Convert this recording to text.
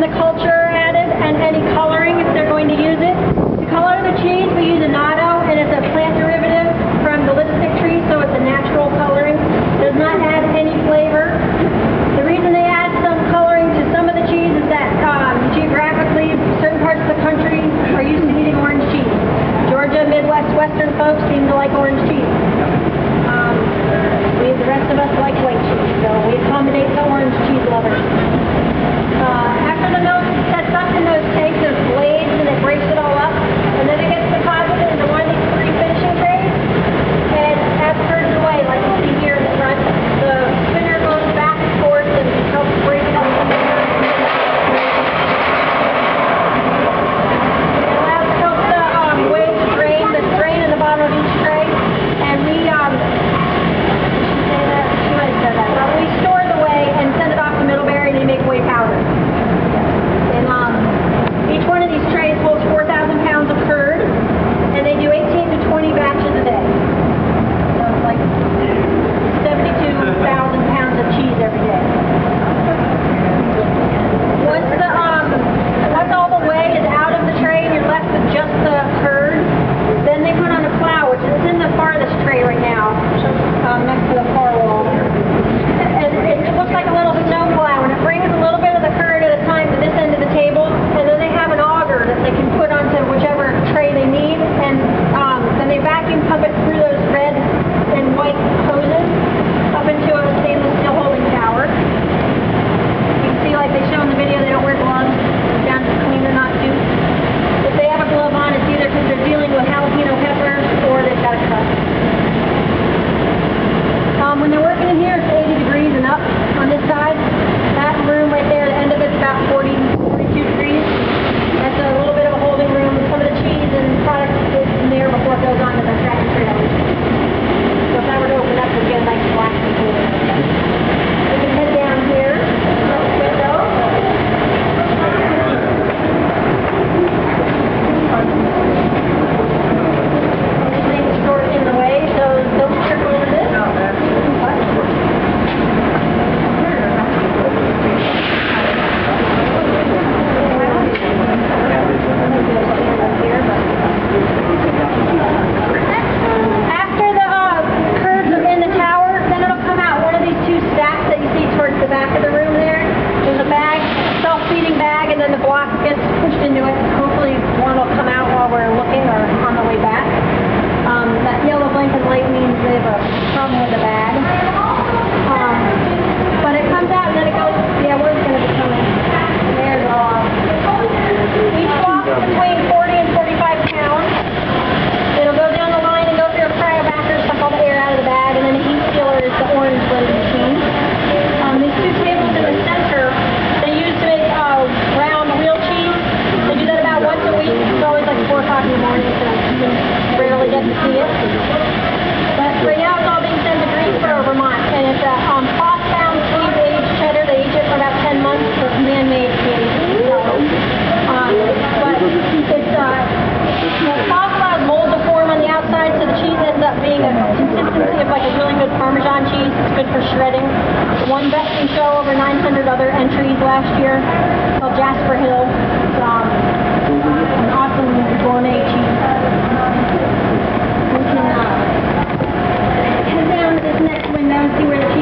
the culture added and any coloring if they're going to use it. To color the cheese, we use annatto, and it's a plant derivative from the lipstick tree, so it's a natural coloring. Does not add any flavor. The reason they add some coloring to some of the cheese is that geographically, certain parts of the country are used to eating orange cheese. Georgia, Midwest, Western folks seem to like orange cheese. The rest of us like white cheese, so we accommodate the orange cheese lovers. After the milk sets up in those tanks, there's blades, and it breaks it all up, and then it gets deposited into one of these 3 finishing trays, and as curds away, like you see here in the front, the spinner goes back and forth and helps break it up. It allows the whey to drain. There's drain in the bottom of each tray, and we store the whey and send it off to Middlebury, and they make whey powder. And each one of these trays holds 4,000 pounds of curd, and they do 18 to 20 batches a day. So it's like 72,000 pounds of cheese every day. Once all the whey is out of the tray and you're left with just the curd, then they put on a plow, which is in the farthest tray right now, next to the far wall. It looks like a little snow plow, and it brings a little bit of the curd at a time to this end of the table, and then they have an auger that they can put onto whichever tray they need, and then they vacuum pump it through those red and white hoses up into a stainless steel holding tower. You can see, like they show in the video, they don't wear gloves. It's down to the cleaner not to. If they have a glove on, it's either because they're dealing with jalapeno peppers or they've got a cut. When they're working in here, it's 80 degrees and up on this side. That room right there, the end of it's about 40, 42 degrees. That's a little bit of a holding room. Some of the cheese and product is in there before it goes on to the tractor trailer. So if I were to open up, we'd get a nice black container. We can head down here. Window. Everything is stored in the way, so don't trip over this. After the curds are in the tower, then it'll come out one of these 2 stacks that you see towards the back of the room there. There's a bag, self-feeding bag, and then the block gets pushed into it. Hopefully one will come out while we're looking or on the way back. That yellow blinking light means they have a problem with the bag. But it comes out and then it goes, yeah, where's it going to be coming? There's it all. Each block is between 40 and 45 pounds. It'll go down the line and go through a cryobacker, suck all the air out of the bag, and then the heat sealer is the orange blending machine. These 2 tables in the center, they use to make round real cheese. They do that about once a week. It's always like 4 o'clock in the morning, so you can rarely get to see it. But right now it's all being sent to Vermont, and it's a Foss-bound cheese-aged cheddar. They age it for about 10 months, so it's man-made cheese. But it's Foss allows mold to form on the outside, so the cheese ends up being a consistency of like a really good Parmesan cheese. It's good for shredding. Won Best in Show over 900 other entries last year. It's called Jasper Hill. It's an awesome gourmet cheese. We can head down to this next window and see where the